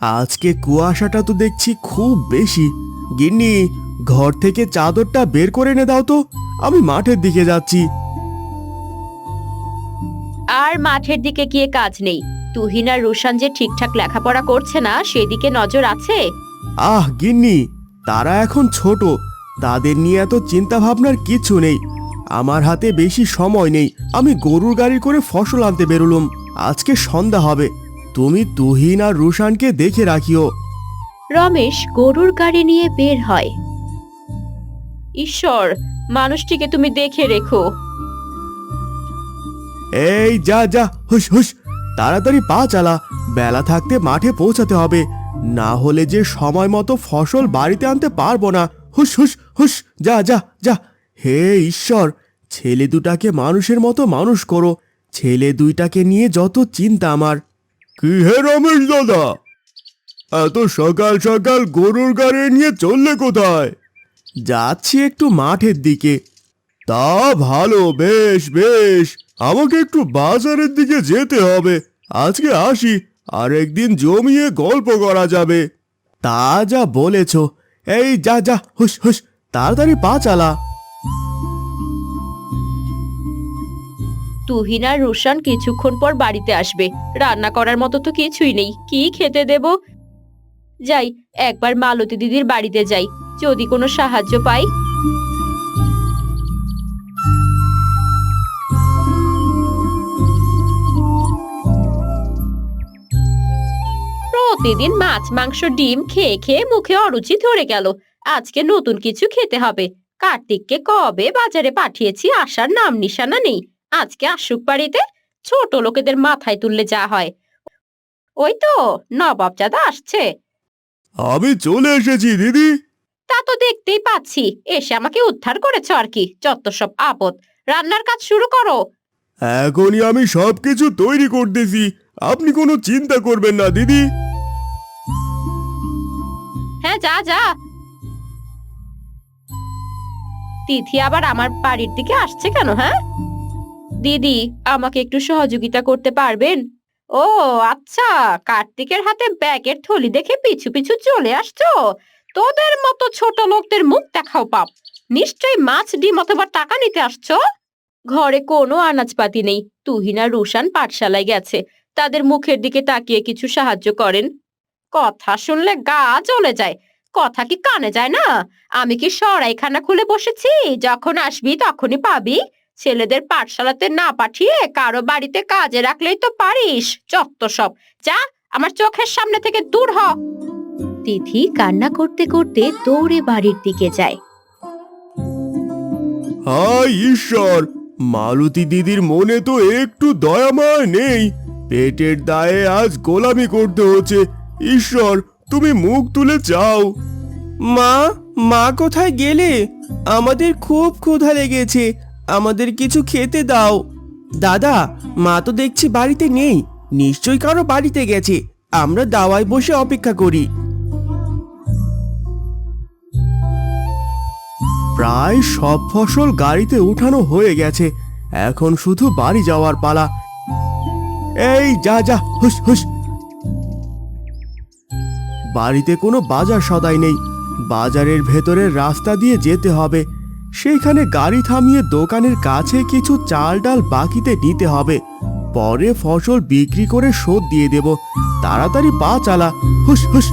আজকে কুয়াশাটা তো দেখছি খুব বেশি। গিন্নি, ঘর থেকে চাদরটা বের করে এনে দাও তো, আমি মাঠের দিকে যাচ্ছি। আর মাঠের দিকে গিয়ে কাজ নেই। তুহিন আর রুশান যে ঠিকঠাক লেখাপড়া করছে না সেদিকে নজর আছে। আহ গিন্নি, তারা এখন ছোট, তাদের নিয়ে এত চিন্তা ভাবনার কিছু নেই। আমার হাতে বেশি সময় নেই, আমি গরুর গাড়ি করে ফসল আনতে বেরোলুম। আজকে সন্ধ্যা হবে, তুমি তুহিন আর রুশানকে দেখে রাখিও। রমেশ গরুর গাড়ি নিয়ে বের হয়। ঈশ্বর, মানুষটিকে তুমি দেখে রেখো। এই যা যা, হুস হুস, তাড়াতাড়ি পা চালা, বেলা থাকতে মাঠে পৌঁছাতে হবে, না হলে যে সময় মতো ফসল বাড়িতে আনতে পারবো না। হুস হুস হুস, যা যা যা। হে ঈশ্বর, ছেলে দুটাকে মানুষের মতো মানুষ করো, ছেলে দুইটাকে নিয়ে যত চিন্তা আমার। কি হে রমেশ দাদা, এত সকাল সকাল গরুর গাড়ি নিয়ে চললে কোথায়? যাচ্ছি একটু মাঠের দিকে। তা ভালো, বেশ বেশ, আমাকে একটু বাজারের দিকে যেতে হবে। আজকে আসি, আর একদিন জমিয়ে গল্প করা যাবে। তা যা বলেছ। এই যা যা, হুস হুস, তাড়াতাড়ি পা চালা। তুহিন আর রুশান কিছুক্ষণ পর বাড়িতে আসবে। রান্না করার মতো তো কিছুই নেই, কি খেতে দেব? যাই, একবার মালতী দিদির বাড়িতে যাই, যদি কোনো সাহায্য পাই। প্রতিদিন মাছ মাংস ডিম খেয়ে খেয়ে মুখে অরুচি ধরে গেল। আজকে নতুন কিছু খেতে হবে। কার্তিককে কবে বাজারে পাঠিয়েছি, আসার নাম নিশানা নেই। আজকে আসুক বাড়িতে, ছোট লোকেদের মাথায় তুললে যা হয়। ওই তো নবাবজাদা আসছে। আমি চলে এসেছি দিদি। তা তো দেখতেই পাচ্ছি, এসে আমাকে উদ্ধার করেছ আর কি, যত সব আপদ। রান্নার কাজ শুরু করো। এখনই আমি সবকিছু তৈরি করতেছি, আপনি কোনো চিন্তা করবেন না দিদি। হ্যাঁ, যা যা। তিথি আবার আমার বাড়ির দিকে আসছে কেন? হ্যাঁ দিদি, আমাকে একটু সহযোগিতা করতে পারবেন? ও আচ্ছা, কার্তিকের হাতে ব্যাগের থলি দেখে পিছু পিছু চলে আসছো। তোদের মতো ছোট লোকদের মুখ দেখাও পাপ। নিশ্চয়ই মাছ ডিম অথবা টাকা নিতে আসছো। ঘরে কোনো আনাজপাতি নেই। তুহিন আর রুশান পাঠশালায় গেছে। তাদের মুখের দিকে তাকিয়ে কিছু সাহায্য করেন। কথা শুনলে গা জ্বলে যায়। কথা কি কানে যায় না? আমি কি সরাইখানা খুলে বসেছি, যখন আসবি তখনই পাবি? ছেলেদের পাঠশালাতে না পাঠিয়ে কারো বাড়িতে কাজে রাখলেই তো পারিস। যত সব, যা আমার চোখের সামনে থেকে দূর হ। তিথি কান্না করতে করতে দৌড়ে বাড়ির দিকে যায়। হায় ঈশ্বর, মালতী দিদির মনে তো একটু দয়াময় নেই। পেটের দায়ে আজ গোলামি করতে হচ্ছে। ঈশ্বর, তুমি মুখ তুলে চাও। মা, মা কোথায় গেলে? আমাদের খুব ক্ষুধা লেগেছে, আমাদের কিছু খেতে দাও। দাদা, মা তো দেখছি বাড়িতে নেই, নিশ্চয়ই কারো বাড়িতে গেছে। আমরা দাওয়ায় বসে অপেক্ষা করি। প্রায় সব ফসল গাড়িতে উঠানো হয়ে গেছে, এখন শুধু বাড়ি যাওয়ার পালা। এই যা যা, হুস হুস। বাড়িতে কোনো বাজার সদাই নেই, বাজারের ভেতরের রাস্তা দিয়ে যেতে হবে। সেইখানে গাড়ি থামিয়ে দোকানের কাছে কিছু চাল ডাল বাকিতে নিতে হবে, পরে ফসল বিক্রি করে শোধ দিয়ে দেব। তাড়াতাড়ি পা চালা, হুস হুস।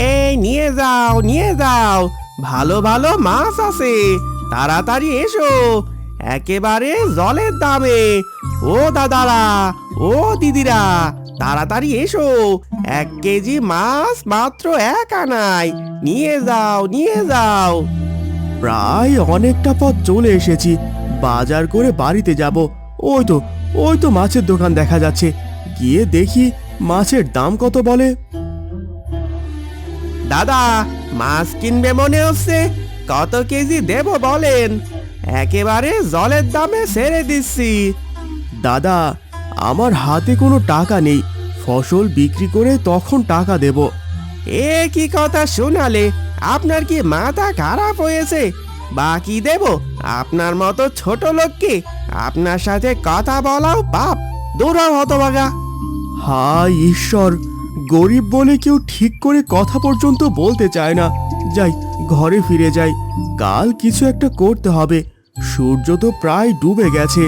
এই নিয়ে যাও, নিয়ে যাও, ভালো ভালো মাছ আছে, তাড়াতাড়ি এসো, একেবারে জলের দামে। ও দাদারা, ও দিদিরা, তাড়াতাড়ি এসো, 1 কেজি মাছ মাত্র 1 আনায়, নিয়ে যাও, নিয়ে যাও। প্রায় অনেকটা পথ চলে এসেছি, বাজার করে বাড়িতে যাব। ওই তো, ওই তো মাছের দোকান দেখা যাচ্ছে, গিয়ে দেখি মাছের দাম কত বলে। দাদা, মাছ কিনবে মনে হচ্ছে, কত কেজি দেব বলেন? একেবারে জলের দামে ছেড়ে দিচ্ছি। দাদা, আমার হাতে কোনো টাকা নেই, ফসল বিক্রি করে তখন টাকা দেব। এ কি কথা শোনালে? আপনার কি মাথা খারাপ হয়েছে? বাকি দেব? আপনার মতো ছোট লোককে আপনার সাথে কথা বলাও পাপ। দূরাও হতভাগা। হায় ঈশ্বর, গরিব বলে কেউ ঠিক করে কথা পর্যন্ত বলতে চায় না। যাই, ঘরে ফিরে যাই। কাল কিছু একটা করতে হবে। সূর্য তো প্রায় ডুবে গেছে।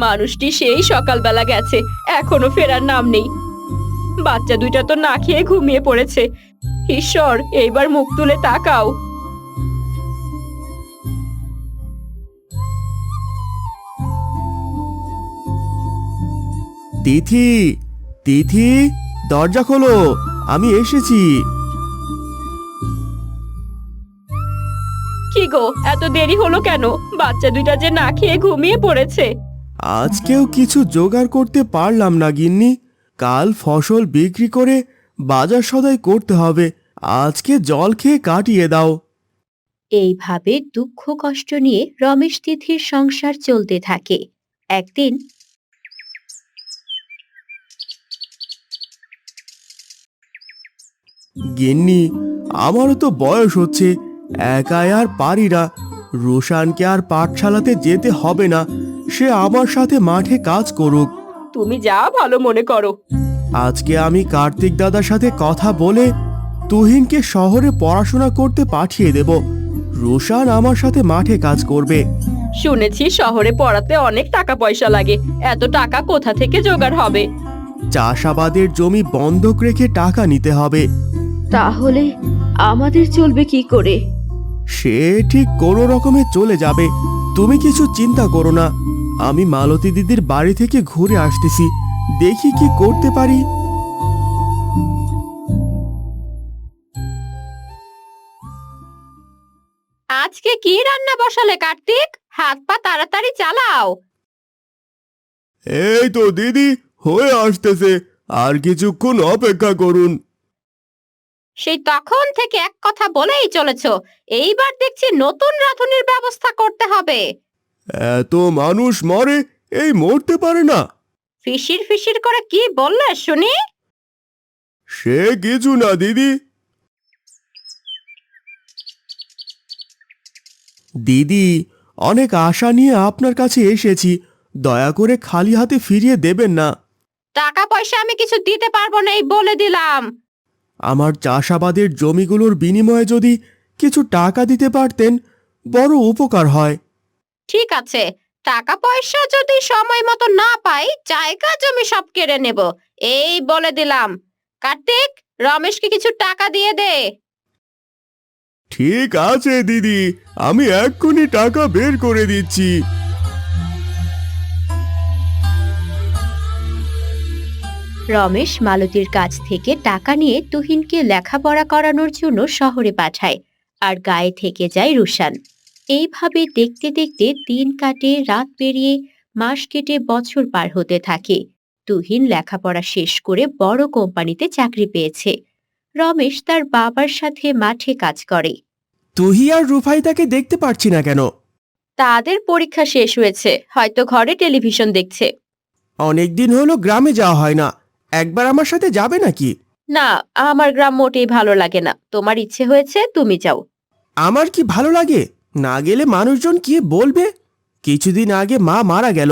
মানুষটি সেই সকালবেলা গেছে, এখনো ফেরার নাম নেই। বাচ্চা দুইটা তো না খেয়ে ঘুমিয়ে পড়েছে। ঈশ্বর, এইবার মুখ তুলে তাকাও। তিথি, তিথি, দরজা খোলো, আমি এসেছি। কি গো, এত দেরি হলো কেন? বাচ্চা দুইটা যে না খেয়ে ঘুমিয়ে পড়েছে। আজকেও কিছু জোগাড় করতে পারলাম না গিন্নি। কাল ফসল বিক্রি করে বাজার সদাই করতে হবে। আজকে জল খেয়ে কাটিয়ে দাও। এইভাবে দুঃখ কষ্ট নিয়ে রমেশ তিথির সংসার চলতে থাকে। একদিন গিন্নি, আমারও তো বয়স হচ্ছে, একাই আর পারি না। রোশানকে আর পাঠশালাতে যেতে হবে না, সে আমার সাথে মাঠে কাজ করুক। তুমি যা ভালো মনে করো। আজকে আমি কার্তিক দাদার সাথে কথা বলে তুহিনকে শহরে পড়াশোনা করতে পাঠিয়ে দেব। রোশান আমার সাথে মাঠে কাজ করবে। শুনেছি শহরে পড়াতে অনেক টাকা পয়সা লাগে, এত টাকা কোথা থেকে জোগাড় হবে? চাষাবাদের জমি বন্ধক রেখে টাকা নিতে হবে। তাহলে আমাদের চলবে কি করে? সে ঠিক কোনো রকমে চলে যাবে, তুমি কিছু চিন্তা করো না। আমি মালতী দিদির বাড়ি থেকে ঘুরে আসতেছি, দেখি কি করতে পারি। আজকে কি রান্না বসালে কার্তিক? হাত পা তাড়াতাড়ি চালাও। এই তো দিদি, হয়ে আসতেছে, আর কিছুক্ষণ অপেক্ষা করুন। সেই তখন থেকে এক কথা বলেই চলেছ, এইবার দেখছি নতুন রাঁধুনির ব্যবস্থা করতে হবে। এত মানুষ মরে, এই মরতে পারে না? ফিসির ফিসির করে কি বললে শুনি? সে কিছু না দিদি। দিদি, অনেক আশা নিয়ে আপনার কাছে এসেছি, দয়া করে খালি হাতে ফিরিয়ে দেবেন না। টাকা পয়সা আমি কিছু দিতে পারবো না, এই বলে দিলাম। আমার চাষাবাদের জমিগুলোর বিনিময়ে যদি কিছু টাকা দিতে পারতেন, বড় উপকার হয়। ঠিক আছে, টাকা পয়সা যদি সময় মতো না পাই, জায়গা জমি সব কেড়ে নেব, এই বলে দিলাম। কার্তিক, রমেশকে কিছু টাকা দিয়ে দে। ঠিক আছে দিদি, আমি এক্ষুনি টাকা বের করে দিচ্ছি। রমেশ মালতীর কাছ থেকে টাকা নিয়ে তুহিনকে লেখাপড়া করানোর জন্য শহরে পাঠায়, আর গায়ে থেকে যায় রুশান। এইভাবে দেখতে দেখতে দিন কাটে, রাত পেরিয়ে মাস কেটে বছর পার হতে থাকে। তুহিন লেখাপড়া শেষ করে বড় কোম্পানিতে চাকরি পেয়েছে। রমেশ তার বাবার সাথে মাঠে কাজ করে। তুহি আর রুফাইদাকে দেখতে পারছি না কেন? তাদের পরীক্ষা শেষ হয়েছে, হয়তো ঘরে টেলিভিশন দেখছে। অনেকদিন হলো গ্রামে যাওয়া হয় না, একবার আমার সাথে যাবে নাকি? না, আমার গ্রাম মোটেই ভালো লাগে না। তোমার ইচ্ছে হয়েছে, তুমি যাও। আমার কি ভালো লাগে? না গেলে মানুষজন কি বলবে? কিছুদিন আগে মা মারা গেল,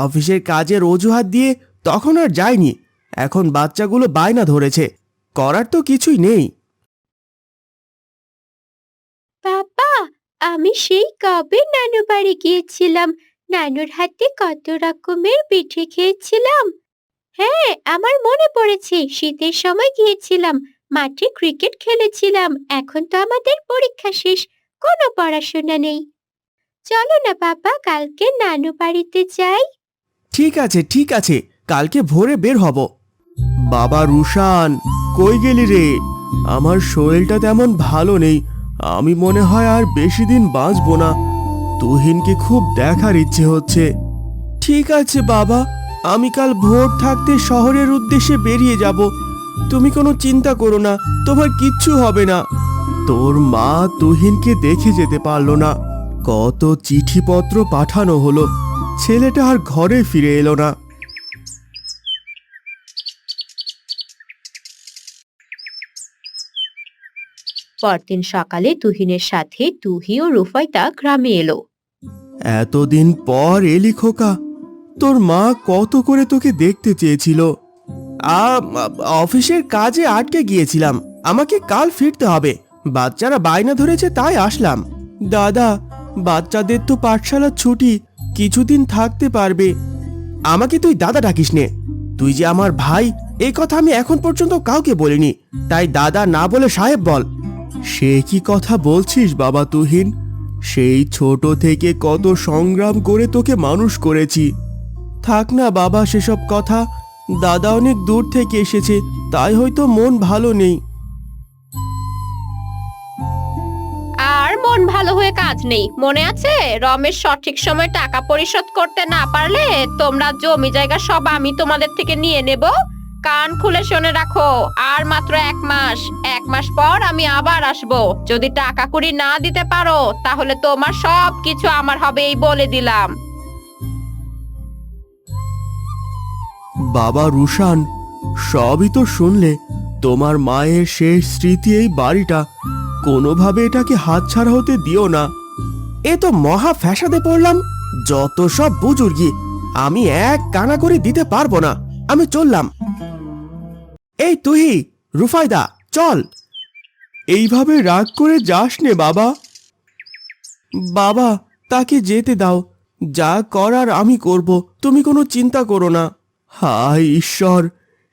অফিসের কাজের অজুহাত দিয়ে তখন আর যাইনি। এখন বাচ্চাগুলো বায়না ধরেছে, করার তো কিছুই নেই। বাবা, আমি সেই কবে নানু বাড়ি গিয়েছিলাম, নানুর হাতে কত রকমের পিঠে খেয়েছিলাম। হ্যাঁ, আমার মনে পড়েছে, শীতের সময় গিয়েছিলাম, মাঠে ক্রিকেট খেলেছিলাম। এখন তো আমাদের পরীক্ষা শেষ, কোনো পড়াশোনা নেই। চলো না বাবা, কালকে নানু বাড়িতে যাই। ঠিক আছে ঠিক আছে, কালকে ভোরে বের হব। বাবা রুশান, কই গেলি রে? আমার শরীরটা তেমন ভালো নেই, আমি মনে হয় আর বেশি দিন বাঁচবো না। তুহিনকে খুব দেখার ইচ্ছে হচ্ছে। ঠিক আছে বাবা, আমি কাল ভোর থাকতে শহরের উদ্দেশ্যে বেরিয়ে যাব। তুমি কোনো চিন্তা করো না, তোমার কিচ্ছু হবে না। তোর মা তুহিনকে দেখে যেতে পারলো না, কত চিঠিপত্র পাঠানো হলো, ছেলেটা আর ঘরে ফিরে এলো না। পরদিন সকালে তুহিনের সাথে তুহি ও রুফাইদা গ্রামে এলো। এতদিন পর এলি খোকা, তোর মা কত করে তোকে দেখতে চেয়েছিল। অফিসের কাজে আটকে গিয়েছিলাম, আমাকে কাল ফিরতে হবে। বাচ্চারা বায়না ধরেছে তাই আসলাম। দাদা, বাচ্চাদের তো পাঠশালার ছুটি, কিছুদিন থাকতে পারবে। আমাকে তুই দাদা ডাকিস নে, তুই যে আমার ভাই এই কথা আমি এখন পর্যন্ত কাউকে বলিনি, তাই দাদা না বলে সাহেব বল। সে কি কথা বলছিস বাবা তুহিন, সেই ছোট থেকে কত সংগ্রাম করে তোকে মানুষ করেছি। থাক না বাবা সেসব কথা, দাদা অনেক দূর থেকে এসেছে তাই হয়তো মন ভালো নেই। আর মন ভালো হয়ে কাজ নেই। মনে আছে রমেশ সঠিক সময় টাকা পরিশোধ করতে না পারলে তোমরা জমি জায়গা সব আমি তোমাদের থেকে নিয়ে নেব? কান খুলে শুনে রাখো, আর মাত্র 1 মাস। 1 মাস পর আমি আবার আসব। যদি টাকা কুড়ি না দিতে পারো তাহলে তোমার সব কিছু আমার হবে, এই বলে দিলাম। বাবা রুশান, সবই তো শুনলে। তোমার মায়ের শেষ স্মৃতি এই বাড়িটা, কোনোভাবে এটাকে হাতছাড়া হতে দিও না। এ তো মহা ফ্যাসাদে পড়লাম, যত সব বুজুর্গি। আমি এক কানা করে দিতে পারবো না, আমি চললাম। এই তুহি, রুফাইদা, চল। এইভাবে রাগ করে যাস নে বাবা। বাবা, তাকে যেতে দাও, যা করার আমি করব, তুমি কোনো চিন্তা করো না। হায় ঈশ্বর,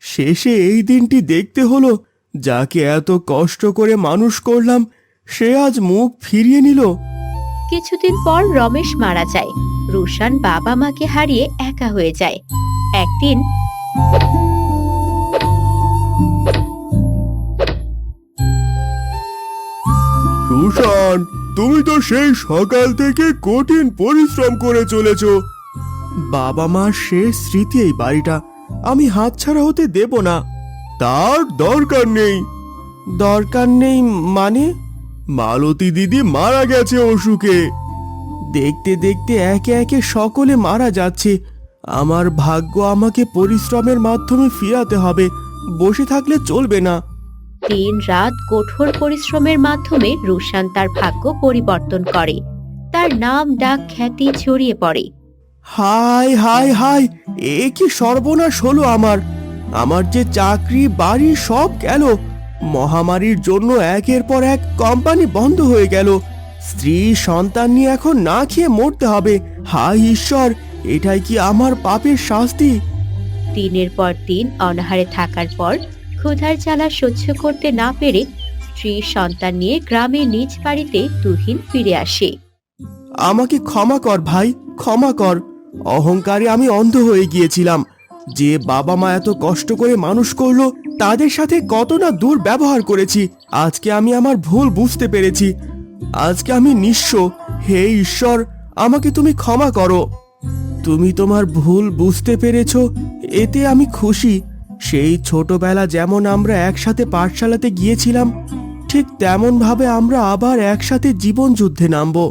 শেষে এই দিনটি দেখতে হলো। যাকে এত কষ্ট করে মানুষ করলাম সে আজ মুখ ফিরিয়ে নিল। কিছুদিন পর রমেশ মারা যায়। রুশান বাবা মাকে হারিয়ে একা হয়ে যায়। একদিন রুশান, তুমি তো সেই সকাল থেকে কঠিন পরিশ্রম করে চলেছ। বাবা মার শেষ স্মৃতি এই বাড়িটা, আমি হাতছাড়া হতে দেব না। তার দরকার নেই। দরকার নেই মানে? মালতী দিদি মারা গেছে অসুখে। দেখতে দেখতে একে একে সকলে মারা যাচ্ছে। আমার ভাগ্য আমাকে পরিশ্রমের মাধ্যমে ফিরাতে হবে, বসে থাকলে চলবে না। দিন রাত কঠোর পরিশ্রমের মাধ্যমে রুশান তার ভাগ্য পরিবর্তন করে। তার নাম ডাক খ্যাতি ছড়িয়ে পড়ে। হায় হায় হায়, এ কি সর্বনাশ হলো আমার। আমার যে চাকরি বাড়ি সব গেল। মহামারীর জন্য একের পর এক কোম্পানি বন্ধ হয়ে গেল। স্ত্রী সন্তান নিয়ে এখন না খেয়ে মরতে হবে। হায় ঈশ্বর, এটাই কি আমার পাপের শাস্তি? দিনের পর দিন অনাহারে থাকার পর ক্ষুধার জ্বালা সহ্য করতে না পেরে স্ত্রী সন্তান নিয়ে গ্রামের নিজ বাড়িতে তুহিন ফিরে আসে। আমাকে ক্ষমা কর ভাই, ক্ষমা কর। অহংকারে আমি অন্ধ হয়ে গিয়েছিলাম। যে বাবা মা এত কষ্ট করে মানুষ করলো তাদের সাথে কত না দুর্ব্যবহার করেছি। আজকে আমি আমার ভুল বুঝতে পেরেছি। আজকে আমি নিঃস্ব। হে ঈশ্বর, আমাকে তুমি ক্ষমা করো। তুমি তোমার ভুল বুঝতে পেরেছ, এতে আমি খুশি। সেই ছোটবেলা যেমন আমরা একসাথে পাঠশালাতে গিয়েছিলাম, ঠিক তেমন ভাবে আমরা আবার একসাথে জীবন যুদ্ধে নামবো।